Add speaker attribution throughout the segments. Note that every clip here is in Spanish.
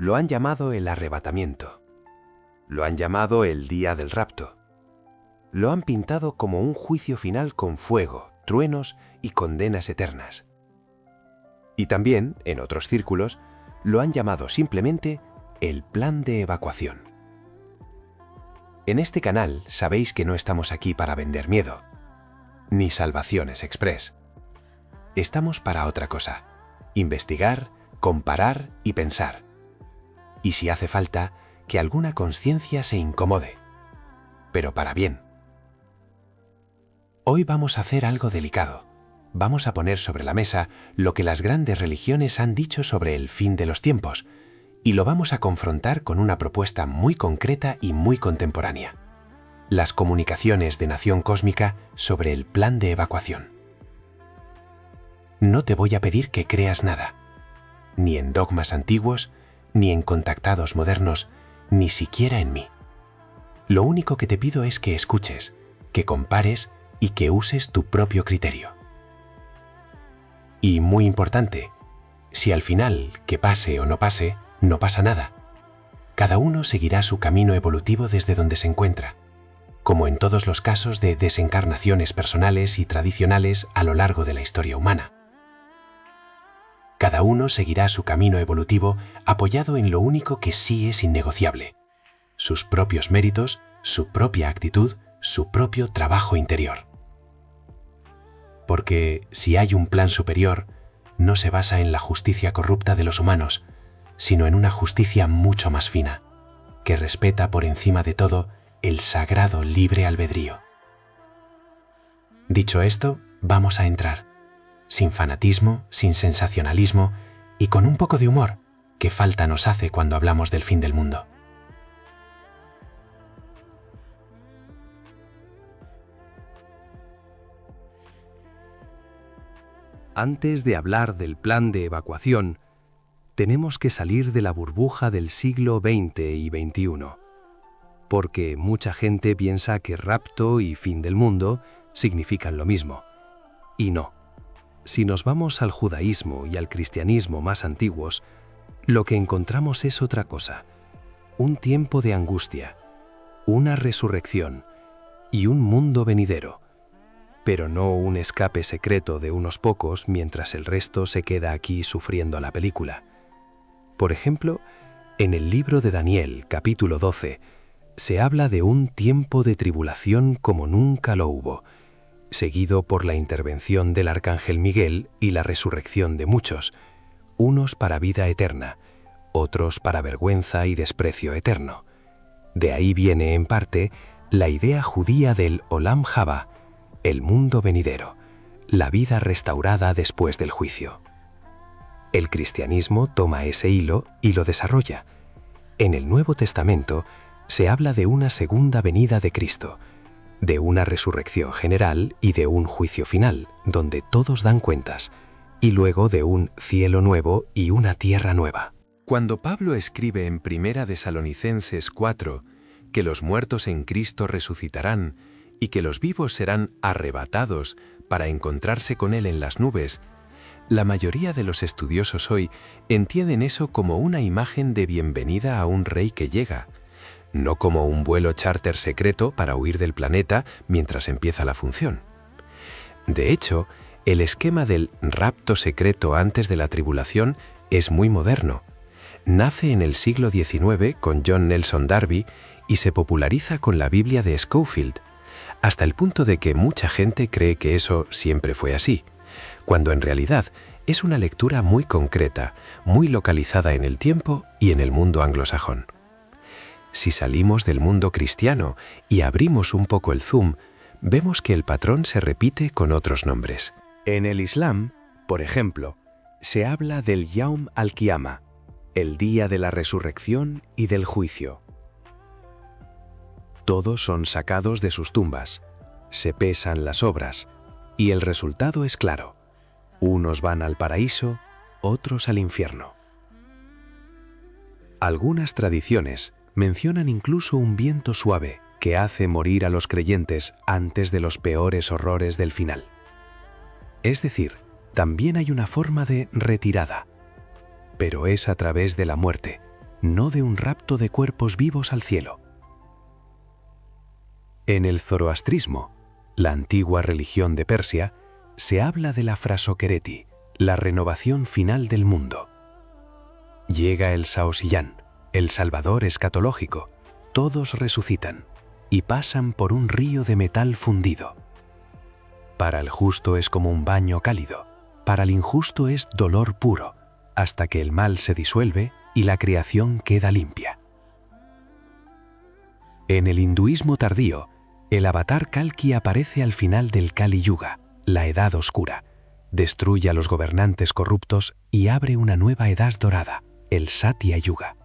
Speaker 1: Lo han llamado el arrebatamiento. Lo han llamado el día del rapto. Lo han pintado como un juicio final con fuego, truenos y condenas eternas. Y también, en otros círculos, lo han llamado simplemente el plan de evacuación. En este canal sabéis que no estamos aquí para vender miedo, ni salvaciones express. Estamos para otra cosa: investigar, comparar y pensar. Y si hace falta, que alguna conciencia se incomode, pero para bien. Hoy vamos a hacer algo delicado. Vamos a poner sobre la mesa lo que las grandes religiones han dicho sobre el fin de los tiempos, y lo vamos a confrontar con una propuesta muy concreta y muy contemporánea: las comunicaciones de Nación Cósmica sobre el plan de evacuación. No te voy a pedir que creas nada, ni en dogmas antiguos, ni en contactados modernos, ni siquiera en mí. Lo único que te pido es que escuches, que compares y que uses tu propio criterio. Y muy importante, si al final, que pase o no pase, no pasa nada. Cada uno seguirá su camino evolutivo desde donde se encuentra, como en todos los casos de desencarnaciones personales y tradicionales a lo largo de la historia humana. Cada uno seguirá su camino evolutivo apoyado en lo único que sí es innegociable: sus propios méritos, su propia actitud, su propio trabajo interior. Porque si hay un plan superior, no se basa en la justicia corrupta de los humanos, sino en una justicia mucho más fina, que respeta por encima de todo el sagrado libre albedrío. Dicho esto, vamos a entrar, sin fanatismo, sin sensacionalismo y con un poco de humor, que falta nos hace cuando hablamos del fin del mundo.
Speaker 2: Antes de hablar del plan de evacuación, tenemos que salir de la burbuja del siglo XX y XXI, porque mucha gente piensa que rapto y fin del mundo significan lo mismo. Y no. Si nos vamos al judaísmo y al cristianismo más antiguos, lo que encontramos es otra cosa: un tiempo de angustia, una resurrección y un mundo venidero, pero no un escape secreto de unos pocos mientras el resto se queda aquí sufriendo la película. Por ejemplo, en el libro de Daniel, capítulo 12, se habla de un tiempo de tribulación como nunca lo hubo, seguido por la intervención del arcángel Miguel y la resurrección de muchos, unos para vida eterna, otros para vergüenza y desprecio eterno. De ahí viene, en parte, la idea judía del Olam Haba, el mundo venidero, la vida restaurada después del juicio. El cristianismo toma ese hilo y lo desarrolla. En el Nuevo Testamento se habla de una segunda venida de Cristo, de una resurrección general y de un juicio final, donde todos dan cuentas, y luego de un cielo nuevo y una tierra nueva.
Speaker 1: Cuando Pablo escribe en 1 Tesalonicenses 4 que los muertos en Cristo resucitarán y que los vivos serán arrebatados para encontrarse con Él en las nubes, la mayoría de los estudiosos hoy entienden eso como una imagen de bienvenida a un rey que llega, no como un vuelo charter secreto para huir del planeta mientras empieza la función. De hecho, el esquema del rapto secreto antes de la tribulación es muy moderno. Nace en el siglo XIX con John Nelson Darby y se populariza con la Biblia de Scofield, hasta el punto de que mucha gente cree que eso siempre fue así, cuando en realidad es una lectura muy concreta, muy localizada en el tiempo y en el mundo anglosajón. Si salimos del mundo cristiano y abrimos un poco el zoom, vemos que el patrón se repite con otros nombres.
Speaker 3: En el Islam, por ejemplo, se habla del Yaum al-Qiyamah, el día de la resurrección y del juicio. Todos son sacados de sus tumbas, se pesan las obras, y el resultado es claro: unos van al paraíso, otros al infierno. Algunas tradiciones mencionan incluso un viento suave que hace morir a los creyentes antes de los peores horrores del final. Es decir, también hay una forma de retirada, pero es a través de la muerte, no de un rapto de cuerpos vivos al cielo. En el zoroastrismo, la antigua religión de Persia, se habla de la frasokereti, la renovación final del mundo. Llega el Saosillán, el Salvador escatológico, todos resucitan y pasan por un río de metal fundido. Para el justo es como un baño cálido, para el injusto es dolor puro, hasta que el mal se disuelve y la creación queda limpia. En el hinduismo tardío, el avatar Kalki aparece al final del Kali Yuga, la Edad Oscura, destruye a los gobernantes corruptos y abre una nueva edad dorada, el Satya Yuga.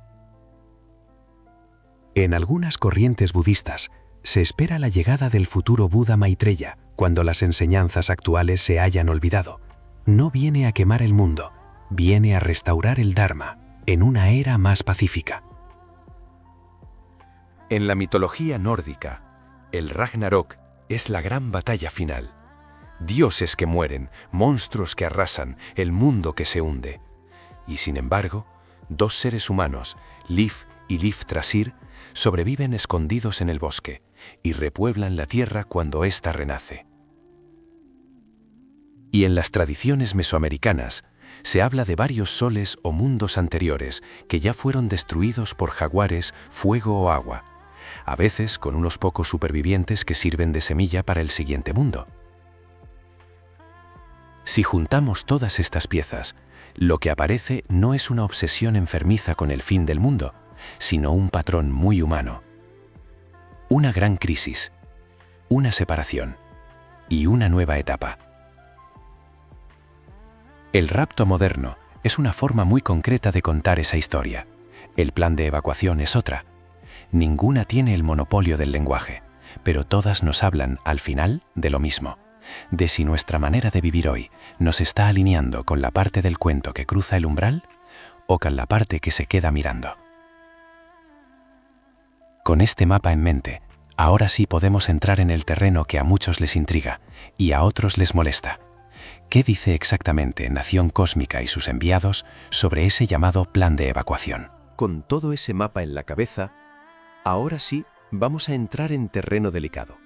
Speaker 3: En algunas corrientes budistas, se espera la llegada del futuro Buda Maitreya cuando las enseñanzas actuales se hayan olvidado. No viene a quemar el mundo, viene a restaurar el Dharma en una era más pacífica.
Speaker 1: En la mitología nórdica, el Ragnarok es la gran batalla final. Dioses que mueren, monstruos que arrasan, el mundo que se hunde. Y sin embargo, dos seres humanos, Lif y Liftrasir, sobreviven escondidos en el bosque y repueblan la tierra cuando ésta renace. Y en las tradiciones mesoamericanas se habla de varios soles o mundos anteriores que ya fueron destruidos por jaguares, fuego o agua, a veces con unos pocos supervivientes que sirven de semilla para el siguiente mundo. Si juntamos todas estas piezas, lo que aparece no es una obsesión enfermiza con el fin del mundo, sino un patrón muy humano. Una gran crisis, una separación y una nueva etapa. El rapto moderno es una forma muy concreta de contar esa historia. El plan de evacuación es otra. Ninguna tiene el monopolio del lenguaje, pero todas nos hablan, al final, de lo mismo, de si nuestra manera de vivir hoy nos está alineando con la parte del cuento que cruza el umbral o con la parte que se queda mirando. Con este mapa en mente, ahora sí podemos entrar en el terreno que a muchos les intriga y a otros les molesta. ¿Qué dice exactamente Nación Cósmica y sus enviados sobre ese llamado plan de evacuación?
Speaker 4: Con todo ese mapa en la cabeza, ahora sí vamos a entrar en terreno delicado.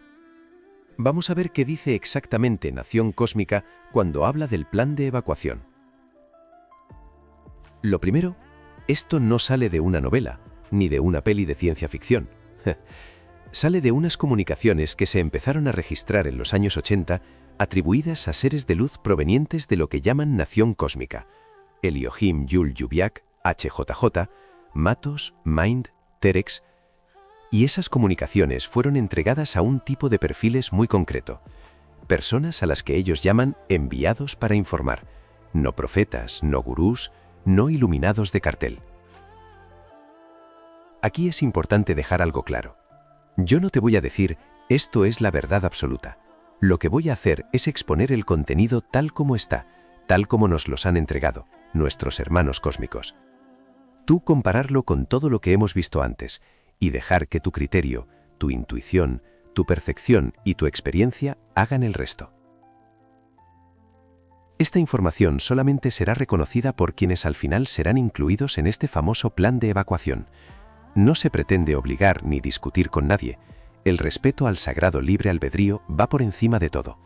Speaker 4: Vamos a ver qué dice exactamente Nación Cósmica cuando habla del plan de evacuación. Lo primero, esto no sale de una novela, ni de una peli de ciencia ficción. Sale de unas comunicaciones que se empezaron a registrar en los años 80 atribuidas a seres de luz provenientes de lo que llaman Nación Cósmica, Elohim Yul Yubiak, HJJ, Matos, Mind, Terex, y esas comunicaciones fueron entregadas a un tipo de perfiles muy concreto, personas a las que ellos llaman enviados para informar, no profetas, no gurús, no iluminados de cartel. Aquí es importante dejar algo claro. Yo no te voy a decir, esto es la verdad absoluta. Lo que voy a hacer es exponer el contenido tal como está, tal como nos los han entregado, nuestros hermanos cósmicos. Tú compararlo con todo lo que hemos visto antes y dejar que tu criterio, tu intuición, tu percepción y tu experiencia hagan el resto. Esta información solamente será reconocida por quienes al final serán incluidos en este famoso plan de evacuación. No se pretende obligar ni discutir con nadie. El respeto al sagrado libre albedrío va por encima de todo.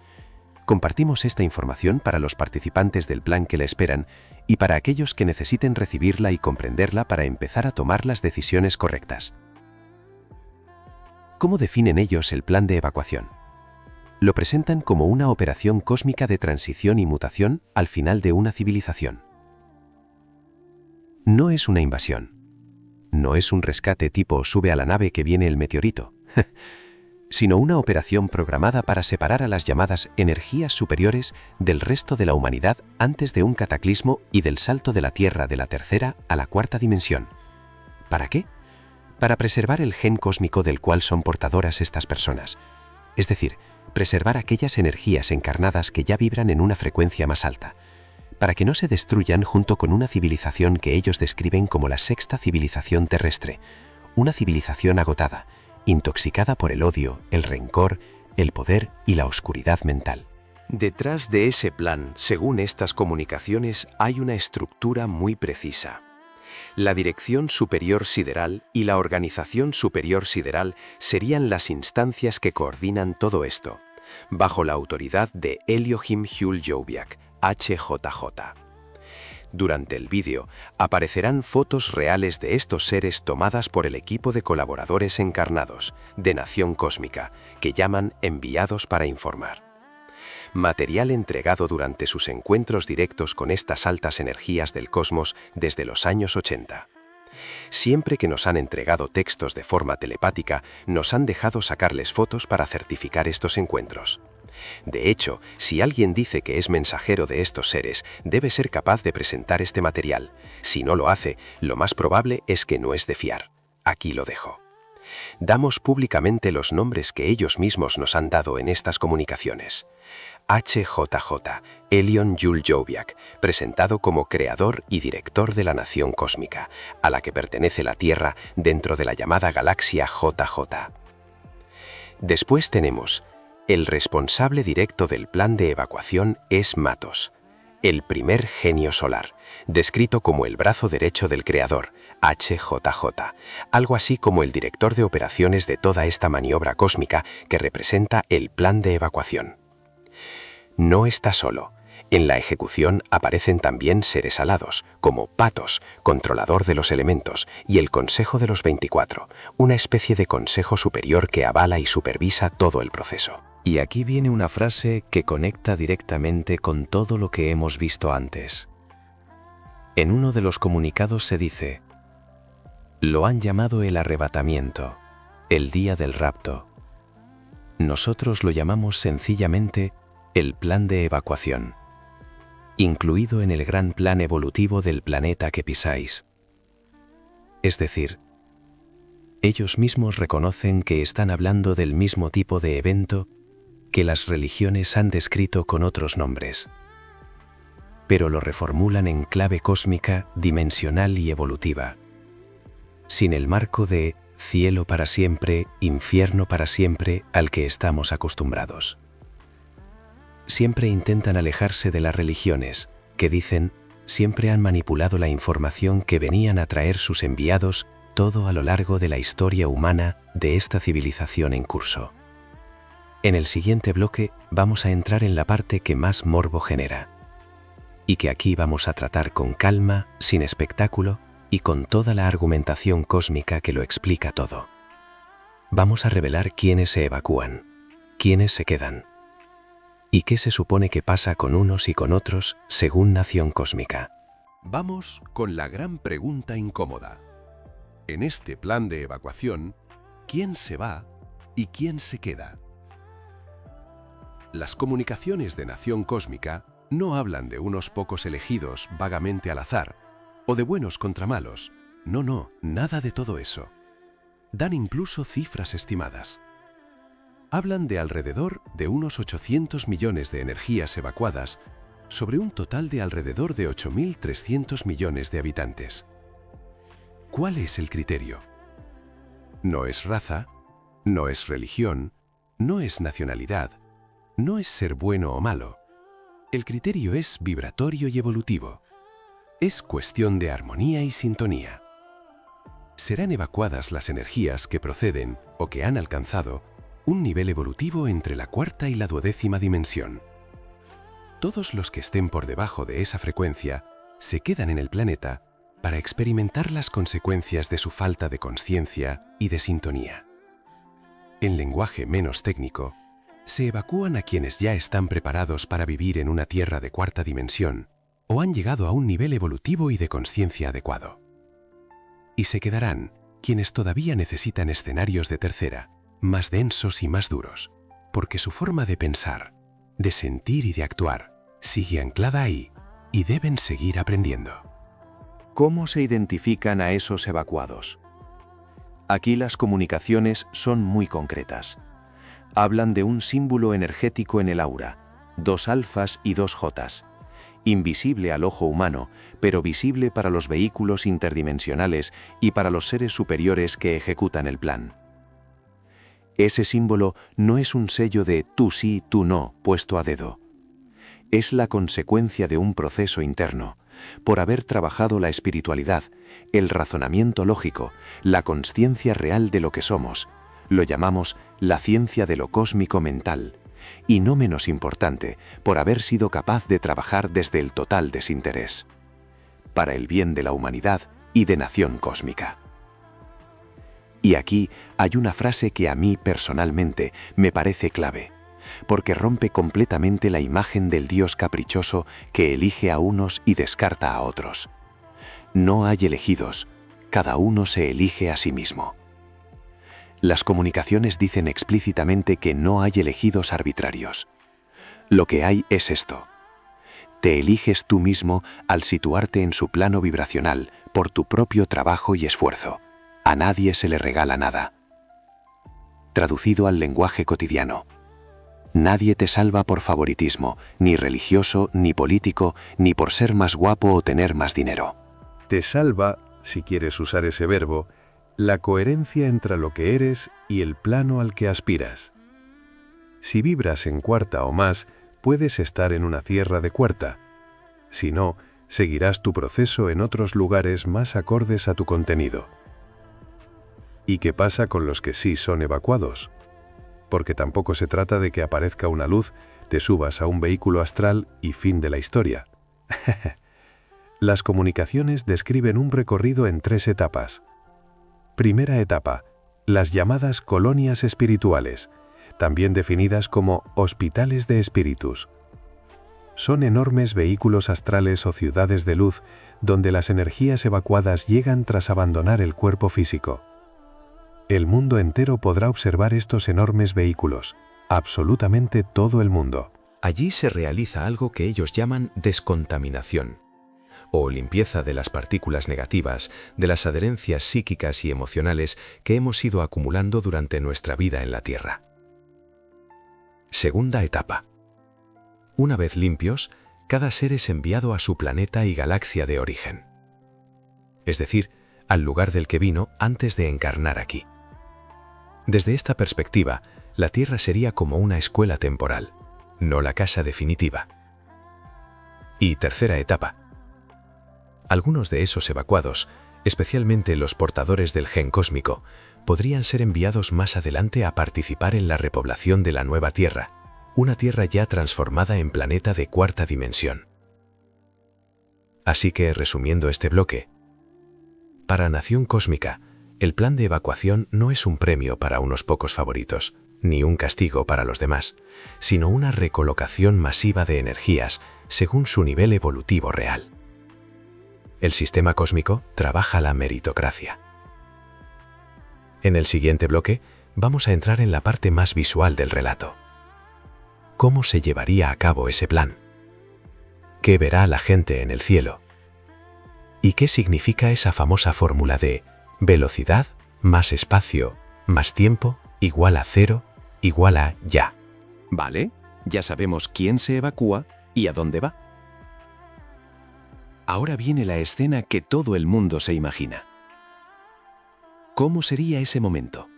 Speaker 4: Compartimos esta información para los participantes del plan que la esperan y para aquellos que necesiten recibirla y comprenderla para empezar a tomar las decisiones correctas. ¿Cómo definen ellos el plan de evacuación? Lo presentan como una operación cósmica de transición y mutación al final de una civilización. No es una invasión. No es un rescate tipo sube a la nave que viene el meteorito, sino una operación programada para separar a las llamadas energías superiores del resto de la humanidad antes de un cataclismo y del salto de la Tierra de la tercera a la cuarta dimensión. ¿Para qué? Para preservar el gen cósmico del cual son portadoras estas personas, es decir, preservar aquellas energías encarnadas que ya vibran en una frecuencia más alta, para que no se destruyan junto con una civilización que ellos describen como la sexta civilización terrestre, una civilización agotada, intoxicada por el odio, el rencor, el poder y la oscuridad mental.
Speaker 5: Detrás de ese plan, según estas comunicaciones, hay una estructura muy precisa.
Speaker 4: La Dirección Superior Sideral y la Organización Superior Sideral serían las instancias que coordinan todo esto, bajo la autoridad de Elohim Hul-Joviak, HJJ. Durante el vídeo aparecerán fotos reales de estos seres tomadas por el equipo de colaboradores encarnados de Nación Cósmica, que llaman enviados para informar. Material entregado durante sus encuentros directos con estas altas energías del cosmos desde los años 80. Siempre que nos han entregado textos de forma telepática, nos han dejado sacarles fotos para certificar estos encuentros. De hecho, si alguien dice que es mensajero de estos seres, debe ser capaz de presentar este material. Si no lo hace, lo más probable es que no es de fiar. Aquí lo dejo. Damos públicamente los nombres que ellos mismos nos han dado en estas comunicaciones. HJJ, Elion Hul-Joviak, presentado como creador y director de la Nación Cósmica, a la que pertenece la Tierra dentro de la llamada galaxia JJ. Después tenemos, el responsable directo del plan de evacuación es Matos, el primer genio solar, descrito como el brazo derecho del creador, HJJ, algo así como el director de operaciones de toda esta maniobra cósmica que representa el plan de evacuación. No está solo. En la ejecución aparecen también seres alados, como Patos, controlador de los elementos, y el Consejo de los 24, una especie de consejo superior que avala y supervisa todo el proceso.
Speaker 3: Y aquí viene una frase que conecta directamente con todo lo que hemos visto antes. En uno de los comunicados se dice: lo han llamado el arrebatamiento, el día del rapto. Nosotros lo llamamos sencillamente el plan de evacuación, incluido en el gran plan evolutivo del planeta que pisáis. Es decir, ellos mismos reconocen que están hablando del mismo tipo de evento que las religiones han descrito con otros nombres, pero lo reformulan en clave cósmica, dimensional y evolutiva, sin el marco de cielo para siempre, infierno para siempre al que estamos acostumbrados. Siempre intentan alejarse de las religiones, que dicen, siempre han manipulado la información que venían a traer sus enviados todo a lo largo de la historia humana de esta civilización en curso. En el siguiente bloque vamos a entrar en la parte que más morbo genera, y que aquí vamos a tratar con calma, sin espectáculo y con toda la argumentación cósmica que lo explica todo. Vamos a revelar quiénes se evacúan, quiénes se quedan, y qué se supone que pasa con unos y con otros según Nación Cósmica.
Speaker 1: Vamos con la gran pregunta incómoda. En este plan de evacuación, ¿quién se va y quién se queda? Las comunicaciones de Nación Cósmica no hablan de unos pocos elegidos vagamente al azar, o de buenos contra malos. No, nada de todo eso. Dan incluso cifras estimadas. Hablan de alrededor de unos 800 millones de energías evacuadas sobre un total de alrededor de 8.300 millones de habitantes. ¿Cuál es el criterio? No es raza, no es religión, no es nacionalidad, no es ser bueno o malo. El criterio es vibratorio y evolutivo. Es cuestión de armonía y sintonía. Serán evacuadas las energías que proceden o que han alcanzado un nivel evolutivo entre la cuarta y la 12ª dimensión. Todos los que estén por debajo de esa frecuencia se quedan en el planeta para experimentar las consecuencias de su falta de conciencia y de sintonía. En lenguaje menos técnico, se evacúan a quienes ya están preparados para vivir en una Tierra de cuarta dimensión o han llegado a un nivel evolutivo y de conciencia adecuado. Y se quedarán quienes todavía necesitan escenarios de tercera, más densos y más duros, porque su forma de pensar, de sentir y de actuar sigue anclada ahí y deben seguir aprendiendo.
Speaker 5: ¿Cómo se identifican a esos evacuados? Aquí las comunicaciones son muy concretas. Hablan de un símbolo energético en el aura, 2 alfas y 2 jotas, invisible al ojo humano, pero visible para los vehículos interdimensionales y para los seres superiores que ejecutan el plan. Ese símbolo no es un sello de tú sí, tú no, puesto a dedo. Es la consecuencia de un proceso interno, por haber trabajado la espiritualidad, el razonamiento lógico, la consciencia real de lo que somos. Lo llamamos la ciencia de lo cósmico mental. Y no menos importante, por haber sido capaz de trabajar desde el total desinterés, para el bien de la humanidad y de nación cósmica. Y aquí hay una frase que a mí personalmente me parece clave, porque rompe completamente la imagen del Dios caprichoso que elige a unos y descarta a otros. No hay elegidos, cada uno se elige a sí mismo. Las comunicaciones dicen explícitamente que no hay elegidos arbitrarios. Lo que hay es esto. Te eliges tú mismo al situarte en su plano vibracional por tu propio trabajo y esfuerzo. A nadie se le regala nada. Traducido al lenguaje cotidiano. Nadie te salva por favoritismo, ni religioso, ni político, ni por ser más guapo o tener más dinero.
Speaker 3: Te salva, si quieres usar ese verbo, la coherencia entre lo que eres y el plano al que aspiras. Si vibras en cuarta o más, puedes estar en una tierra de cuarta. Si no, seguirás tu proceso en otros lugares más acordes a tu contenido. ¿Y qué pasa con los que sí son evacuados? Porque tampoco se trata de que aparezca una luz, te subas a un vehículo astral y fin de la historia. Las comunicaciones describen un recorrido en 3 etapas. Primera etapa, las llamadas colonias espirituales, también definidas como hospitales de espíritus. Son enormes vehículos astrales o ciudades de luz donde las energías evacuadas llegan tras abandonar el cuerpo físico. El mundo entero podrá observar estos enormes vehículos, absolutamente todo el mundo.
Speaker 1: Allí se realiza algo que ellos llaman descontaminación, o limpieza de las partículas negativas, de las adherencias psíquicas y emocionales que hemos ido acumulando durante nuestra vida en la Tierra. Segunda etapa. Una vez limpios, cada ser es enviado a su planeta y galaxia de origen. Es decir, al lugar del que vino antes de encarnar aquí. Desde esta perspectiva, la Tierra sería como una escuela temporal, no la casa definitiva. Y tercera etapa. Algunos de esos evacuados, especialmente los portadores del gen cósmico, podrían ser enviados más adelante a participar en la repoblación de la nueva Tierra, una Tierra ya transformada en planeta de cuarta dimensión. Así que, resumiendo este bloque, para Nación Cósmica, el plan de evacuación no es un premio para unos pocos favoritos, ni un castigo para los demás, sino una recolocación masiva de energías según su nivel evolutivo real. El sistema cósmico trabaja la meritocracia. En el siguiente bloque vamos a entrar en la parte más visual del relato. ¿Cómo se llevaría a cabo ese plan? ¿Qué verá la gente en el cielo? ¿Y qué significa esa famosa fórmula de velocidad más espacio más tiempo igual a 0 igual a ya?
Speaker 5: Vale, ya sabemos quién se evacúa y a dónde va. Ahora viene la escena que todo el mundo se imagina. ¿Cómo sería ese momento?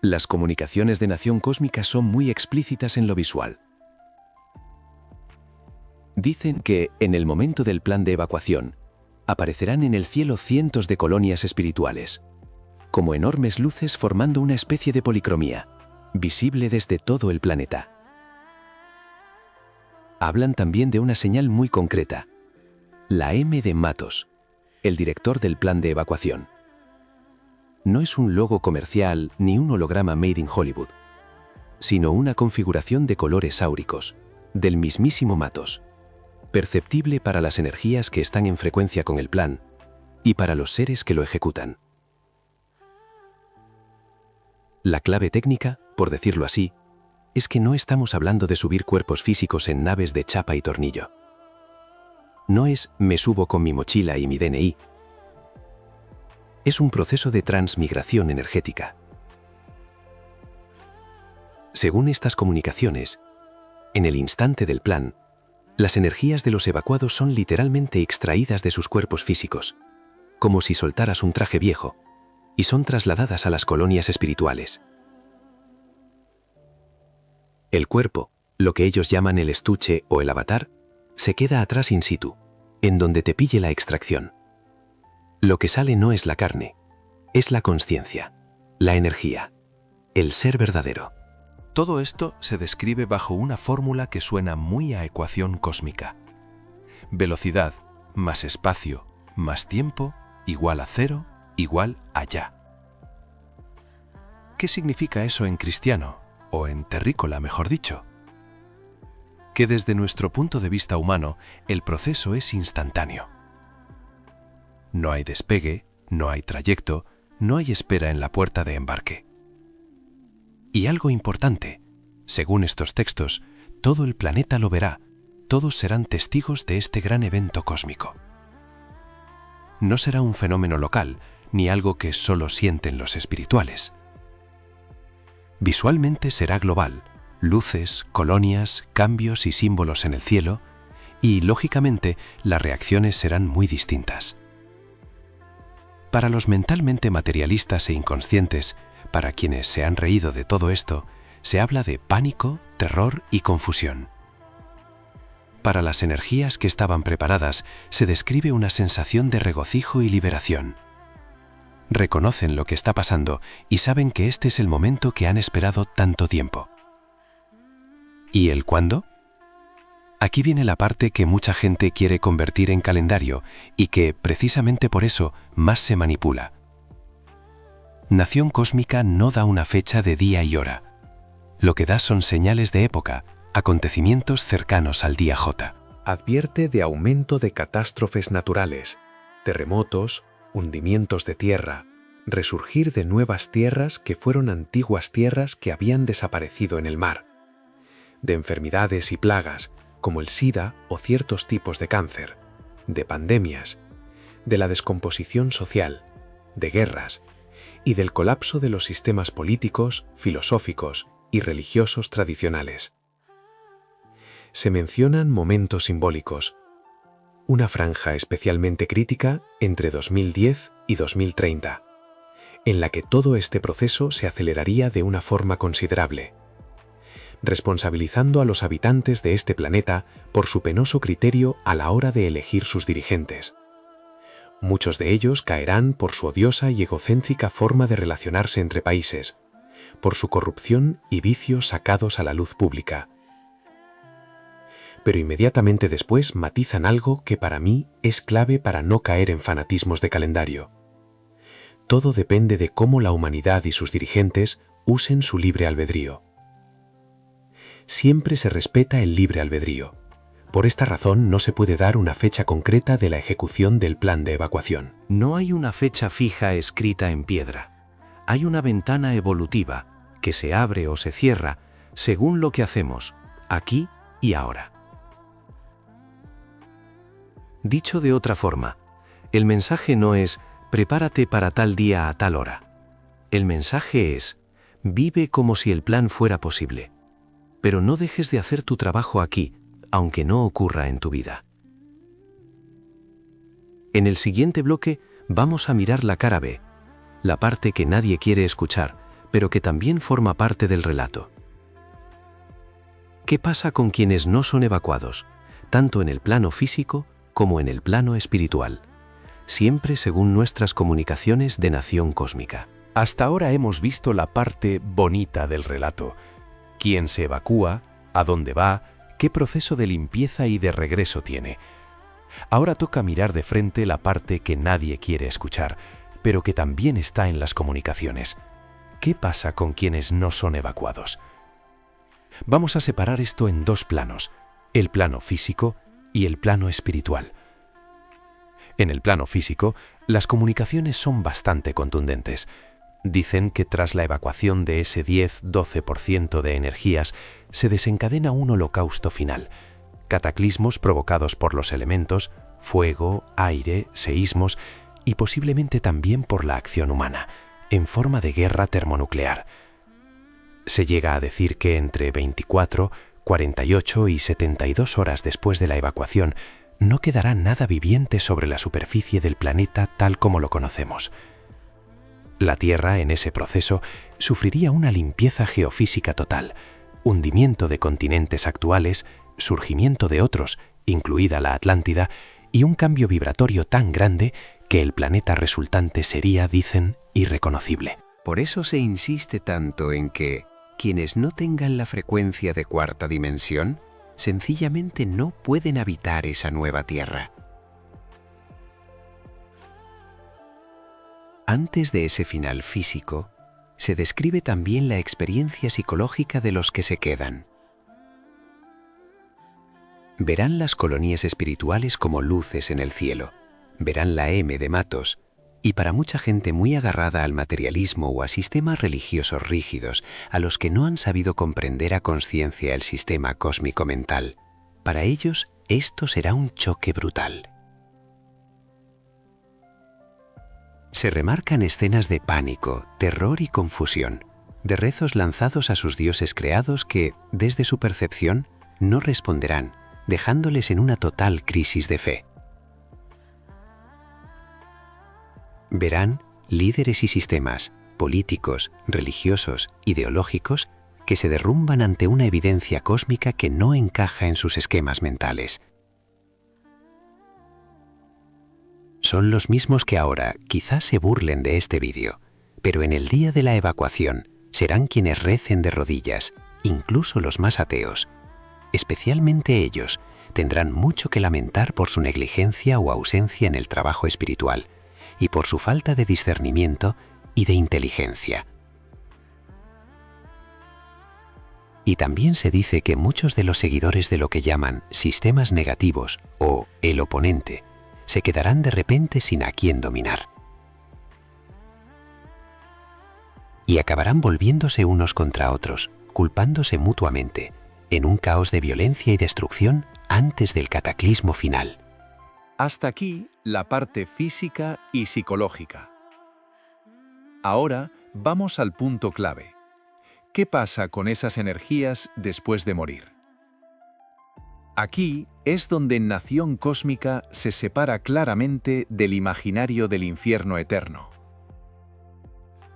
Speaker 5: Las comunicaciones de Nación Cósmica son muy explícitas en lo visual. Dicen que, en el momento del plan de evacuación, aparecerán en el cielo cientos de colonias espirituales, como enormes luces formando una especie de policromía, visible desde todo el planeta. Hablan también de una señal muy concreta, la M de Matos, el director del plan de evacuación. No es un logo comercial ni un holograma made in Hollywood, sino una configuración de colores áuricos, del mismísimo Matos, perceptible para las energías que están en frecuencia con el plan y para los seres que lo ejecutan. La clave técnica, por decirlo así, es que no estamos hablando de subir cuerpos físicos en naves de chapa y tornillo. No es me subo con mi mochila y mi DNI. Es un proceso de transmigración energética. Según estas comunicaciones, en el instante del plan, las energías de los evacuados son literalmente extraídas de sus cuerpos físicos, como si soltaras un traje viejo, y son trasladadas a las colonias espirituales. El cuerpo, lo que ellos llaman el estuche o el avatar,
Speaker 4: Se queda atrás in situ, en donde te pille la extracción. Lo que sale no es la carne, es la consciencia, la energía, el ser verdadero.
Speaker 1: Todo esto se describe bajo una fórmula que suena muy a ecuación cósmica. Velocidad más espacio más tiempo igual a 0 igual a ya. ¿Qué significa eso en cristiano, o en terrícola, mejor dicho? Que desde nuestro punto de vista humano, el proceso es instantáneo. No hay despegue, no hay trayecto, no hay espera en la puerta de embarque. Y algo importante, según estos textos, todo el planeta lo verá, todos serán testigos de este gran evento cósmico. No será un fenómeno local, ni algo que solo sienten los espirituales. Visualmente será global, luces, colonias, cambios y símbolos en el cielo, y, lógicamente, las reacciones serán muy distintas. Para los mentalmente materialistas e inconscientes, para quienes se han reído de todo esto, se habla de pánico, terror y confusión. Para las energías que estaban preparadas, se describe una sensación de regocijo y liberación. Reconocen lo que está pasando y saben que este es el momento que han esperado tanto tiempo. ¿Y el cuándo? Aquí viene la parte que mucha gente quiere convertir en calendario y que, precisamente por eso, más se manipula. Nación Cósmica no da una fecha de día y hora. Lo que da son señales de época, acontecimientos cercanos al día J.
Speaker 2: Advierte de aumento de catástrofes naturales, terremotos, hundimientos de tierra, resurgir de nuevas tierras que fueron antiguas tierras que habían desaparecido en el mar, de enfermedades y plagas, como el SIDA o ciertos tipos de cáncer, de pandemias, de la descomposición social, de guerras y del colapso de los sistemas políticos, filosóficos y religiosos tradicionales. Se mencionan momentos simbólicos, una franja especialmente crítica entre 2010 y 2030, en la que todo este proceso se aceleraría de una forma considerable, responsabilizando a los habitantes de este planeta por su penoso criterio a la hora de elegir sus dirigentes. Muchos de ellos caerán por su odiosa y egocéntrica forma de relacionarse entre países, por su corrupción y vicios sacados a la luz pública. Pero inmediatamente después matizan algo que para mí es clave para no caer en fanatismos de calendario. Todo depende de cómo la humanidad y sus dirigentes usen su libre albedrío. Siempre se respeta el libre albedrío. Por esta razón no se puede dar una fecha concreta de la ejecución del plan de evacuación.
Speaker 6: No hay una fecha fija escrita en piedra. Hay una ventana evolutiva que se abre o se cierra según lo que hacemos, aquí y ahora. Dicho de otra forma, el mensaje no es «prepárate para tal día a tal hora». El mensaje es «vive como si el plan fuera posible». Pero no dejes de hacer tu trabajo aquí, aunque no ocurra en tu vida. En el siguiente bloque vamos a mirar la cara B, la parte que nadie quiere escuchar, pero que también forma parte del relato. ¿Qué pasa con quienes no son evacuados, tanto en el plano físico como en el plano espiritual? Siempre según nuestras comunicaciones de Nación Cósmica.
Speaker 3: Hasta ahora hemos visto la parte bonita del relato. Quién se evacúa, a dónde va, qué proceso de limpieza y de regreso tiene. Ahora toca mirar de frente la parte que nadie quiere escuchar, pero que también está en las comunicaciones. ¿Qué pasa con quienes no son evacuados? Vamos a separar esto en dos planos, el plano físico y el plano espiritual. En el plano físico, las comunicaciones son bastante contundentes. Dicen que tras la evacuación de ese 10-12% de energías se desencadena un holocausto final, cataclismos provocados por los elementos, fuego, aire, seísmos y posiblemente también por la acción humana, en forma de guerra termonuclear. Se llega a decir que entre 24, 48 y 72 horas después de la evacuación no quedará nada viviente sobre la superficie del planeta tal como lo conocemos. La Tierra, en ese proceso, sufriría una limpieza geofísica total, hundimiento de continentes actuales, surgimiento de otros incluida la Atlántida, y un cambio vibratorio tan grande que el planeta resultante sería, dicen, irreconocible.
Speaker 1: Por eso se insiste tanto en que quienes no tengan la frecuencia de cuarta dimensión sencillamente no pueden habitar esa nueva Tierra. Antes de ese final físico, se describe también la experiencia psicológica de los que se quedan. Verán las colonias espirituales como luces en el cielo, verán la M de Matos, y para mucha gente muy agarrada al materialismo o a sistemas religiosos rígidos, a los que no han sabido comprender a conciencia el sistema cósmico mental, para ellos esto será un choque brutal. Se remarcan escenas de pánico, terror y confusión, de rezos lanzados a sus dioses creados que, desde su percepción, no responderán, dejándoles en una total crisis de fe. Verán líderes y sistemas, políticos, religiosos, ideológicos, que se derrumban ante una evidencia cósmica que no encaja en sus esquemas mentales. Son los mismos que ahora quizás se burlen de este vídeo, pero en el día de la evacuación serán quienes recen de rodillas, incluso los más ateos. Especialmente ellos tendrán mucho que lamentar por su negligencia o ausencia en el trabajo espiritual y por su falta de discernimiento y de inteligencia. Y también se dice que muchos de los seguidores de lo que llaman sistemas negativos o el oponente se quedarán de repente sin a quién dominar. Y acabarán volviéndose unos contra otros, culpándose mutuamente, en un caos de violencia y destrucción antes del cataclismo final.
Speaker 7: Hasta aquí la parte física y psicológica. Ahora vamos al punto clave. ¿Qué pasa con esas energías después de morir? Aquí es donde Nación Cósmica se separa claramente del imaginario del infierno eterno.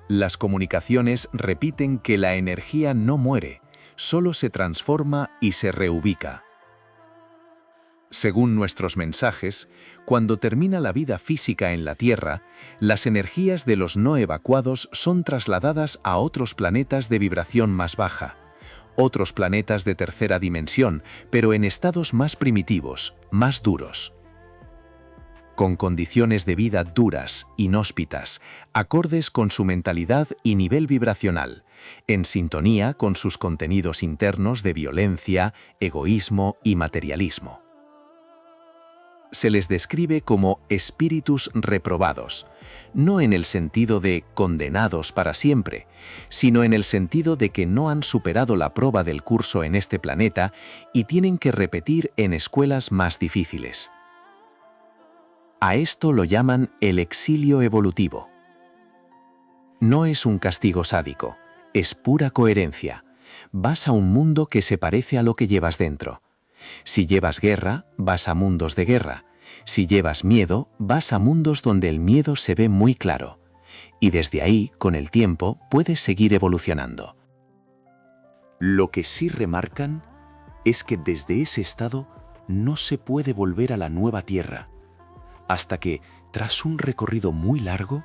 Speaker 7: Las comunicaciones repiten que la energía no muere, solo se transforma y se reubica. Según nuestros mensajes, cuando termina la vida física en la Tierra, las energías de los no evacuados son trasladadas a otros planetas de vibración más baja, otros planetas de tercera dimensión, pero en estados más primitivos, más duros. Con condiciones de vida duras, inhóspitas, acordes con su mentalidad y nivel vibracional, en sintonía con sus contenidos internos de violencia, egoísmo y materialismo. Se les describe como espíritus reprobados, no en el sentido de condenados para siempre, sino en el sentido de que no han superado la prueba del curso en este planeta y tienen que repetir en escuelas más difíciles. A esto lo llaman el exilio evolutivo. No es un castigo sádico, es pura coherencia. Vas a un mundo que se parece a lo que llevas dentro. Si llevas guerra, vas a mundos de guerra. Si llevas miedo, vas a mundos donde el miedo se ve muy claro. Y desde ahí, con el tiempo, puedes seguir evolucionando.
Speaker 5: Lo que sí remarcan es que desde ese estado no se puede volver a la nueva Tierra, hasta que, tras un recorrido muy largo,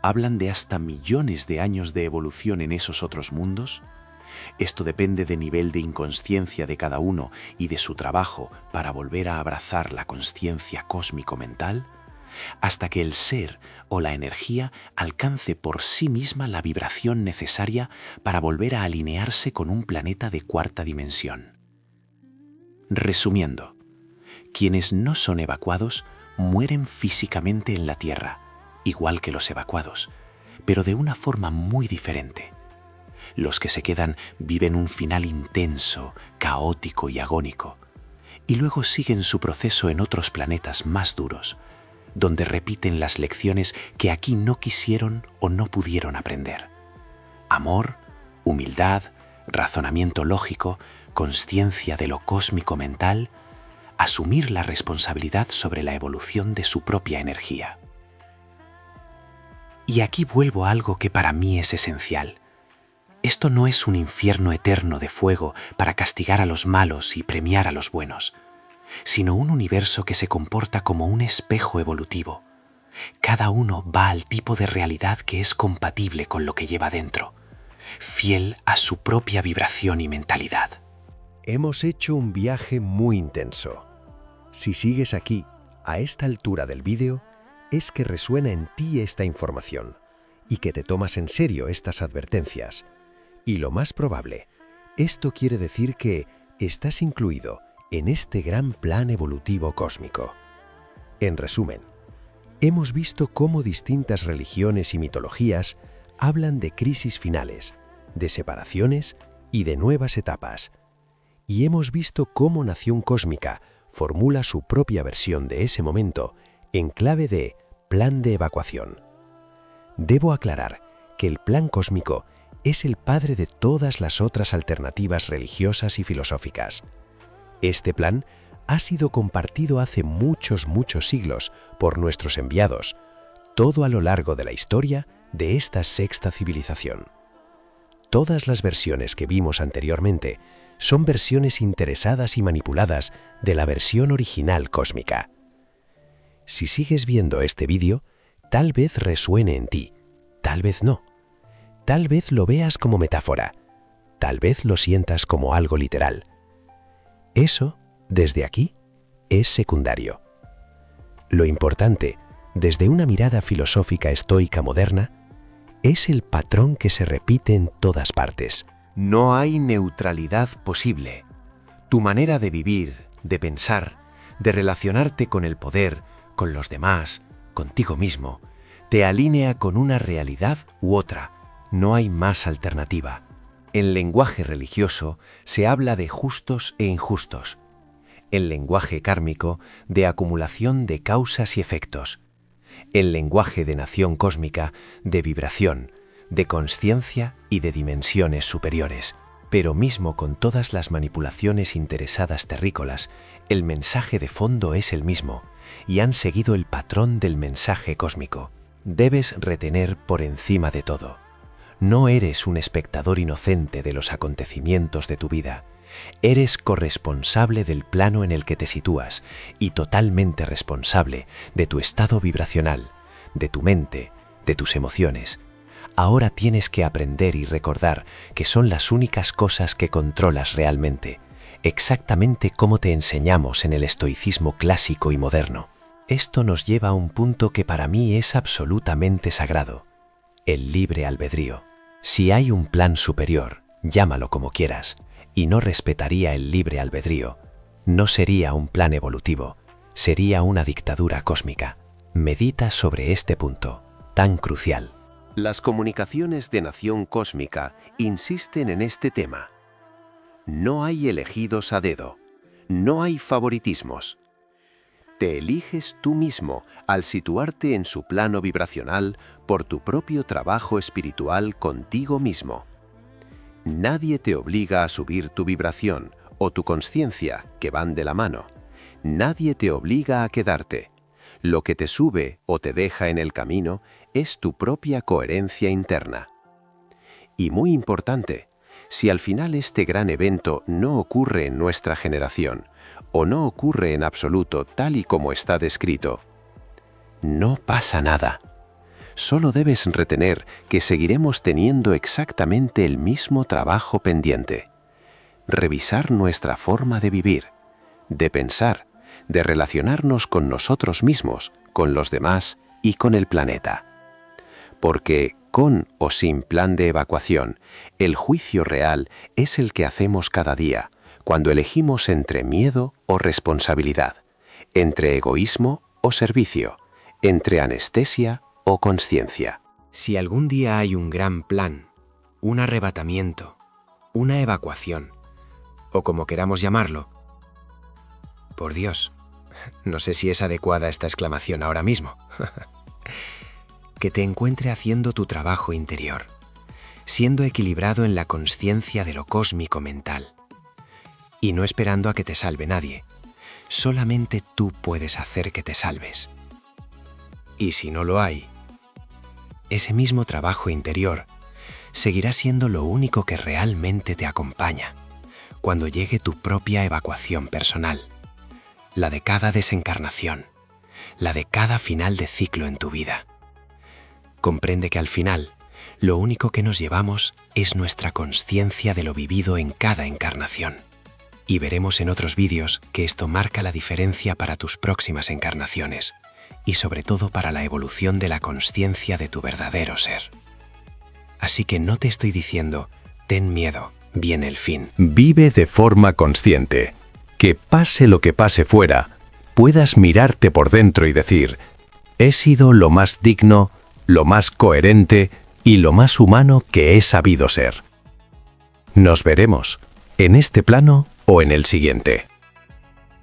Speaker 5: hablan de hasta millones de años de evolución en esos otros mundos. Esto depende del nivel de inconsciencia de cada uno y de su trabajo para volver a abrazar la consciencia cósmico-mental, hasta que el ser o la energía alcance por sí misma la vibración necesaria para volver a alinearse con un planeta de cuarta dimensión. Resumiendo, quienes no son evacuados mueren físicamente en la Tierra, igual que los evacuados, pero de una forma muy diferente. Los que se quedan viven un final intenso, caótico y agónico, y luego siguen su proceso en otros planetas más duros, donde repiten las lecciones que aquí no quisieron o no pudieron aprender. Amor, humildad, razonamiento lógico, consciencia de lo cósmico mental, asumir la responsabilidad sobre la evolución de su propia energía. Y aquí vuelvo a algo que para mí es esencial. Esto no es un infierno eterno de fuego para castigar a los malos y premiar a los buenos.
Speaker 3: sino un universo que se comporta como un espejo evolutivo. Cada uno va al tipo de realidad que es compatible con lo que lleva dentro, fiel a su propia vibración y mentalidad.
Speaker 8: Hemos hecho un viaje muy intenso. Si sigues aquí, a esta altura del vídeo, es que resuena en ti esta información y que te tomas en serio estas advertencias. Y lo más probable, esto quiere decir que estás incluido en este gran plan evolutivo cósmico. En resumen, hemos visto cómo distintas religiones y mitologías hablan de crisis finales, de separaciones y de nuevas etapas. Y hemos visto cómo Nación Cósmica formula su propia versión de ese momento en clave de plan de evacuación. Debo aclarar que el plan cósmico es el padre de todas las otras alternativas religiosas y filosóficas. Este plan ha sido compartido hace muchos siglos por nuestros enviados, todo a lo largo de la historia de esta sexta civilización. Todas las versiones que vimos anteriormente son versiones interesadas y manipuladas de la versión original cósmica. Si sigues viendo este vídeo, tal vez resuene en ti, tal vez no. Tal vez lo veas como metáfora, tal vez lo sientas como algo literal. Eso, desde aquí, es secundario. Lo importante, desde una mirada filosófica estoica moderna, es el patrón que se repite en todas partes.
Speaker 5: No hay neutralidad posible. Tu manera de vivir, de pensar, de relacionarte con el poder, con los demás, contigo mismo, te alinea con una realidad u otra. No hay más alternativa. En lenguaje religioso se habla de justos e injustos. En lenguaje kármico, de acumulación de causas y efectos. En lenguaje de nación cósmica, de vibración, de consciencia y de dimensiones superiores. Pero mismo con todas las manipulaciones interesadas terrícolas, el mensaje de fondo es el mismo, y han seguido el patrón del mensaje cósmico. Debes retener por encima de todo. No eres un espectador inocente de los acontecimientos de tu vida. Eres corresponsable del plano en el que te sitúas y totalmente responsable de tu estado vibracional, de tu mente, de tus emociones. Ahora tienes que aprender y recordar que son las únicas cosas que controlas realmente, exactamente como te enseñamos en el estoicismo clásico y moderno. Esto nos lleva a un punto que para mí es absolutamente sagrado: el libre albedrío. Si hay un plan superior, llámalo como quieras, y no respetaría el libre albedrío, no sería un plan evolutivo, sería una dictadura cósmica. Medita sobre este punto, tan crucial. Las comunicaciones de Nación Cósmica insisten en este tema. No hay elegidos a dedo, no hay favoritismos. Te eliges tú mismo al situarte en su plano vibracional por tu propio trabajo espiritual contigo mismo. Nadie te obliga a subir tu vibración o tu consciencia, que van de la mano. Nadie te obliga a quedarte. Lo que te sube o te deja en el camino es tu propia coherencia interna. Y muy importante, si al final este gran evento no ocurre en nuestra generación, o no ocurre en absoluto tal y como está descrito, no pasa nada. Solo debes retener que seguiremos teniendo exactamente el mismo trabajo pendiente. Revisar nuestra forma de vivir, de pensar, de relacionarnos con nosotros mismos, con los demás y con el planeta. Porque, con o sin plan de evacuación, el juicio real es el que hacemos cada día, cuando elegimos entre miedo o responsabilidad, entre egoísmo o servicio, entre anestesia o consciencia.
Speaker 2: Si algún día hay un gran plan, un arrebatamiento, una evacuación, o como queramos llamarlo, por Dios, no sé si es adecuada esta exclamación ahora mismo, que te encuentre haciendo tu trabajo interior, siendo equilibrado en la consciencia de lo cósmico mental, y no esperando a que te salve nadie. Solamente tú puedes hacer que te salves. Y si no lo hay, ese mismo trabajo interior seguirá siendo lo único que realmente te acompaña cuando llegue tu propia evacuación personal. la de cada desencarnación, la de cada final de ciclo en tu vida. Comprende que al final, lo único que nos llevamos es nuestra consciencia de lo vivido en cada encarnación. Y veremos en otros vídeos que esto marca la diferencia para tus próximas encarnaciones y sobre todo para la evolución de la consciencia de tu verdadero ser. Así que no te estoy diciendo, ten miedo, viene el fin.
Speaker 3: Vive de forma consciente. Que pase lo que pase fuera, puedas mirarte por dentro y decir, he sido lo más digno, lo más coherente y lo más humano que he sabido ser. Nos veremos en este plano o en el siguiente.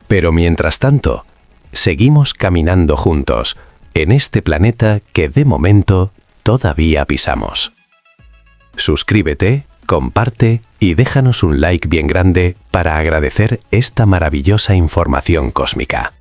Speaker 3: Pero mientras tanto, seguimos caminando juntos en este planeta que de momento todavía pisamos. Suscríbete, comparte y déjanos un like bien grande para agradecer esta maravillosa información cósmica.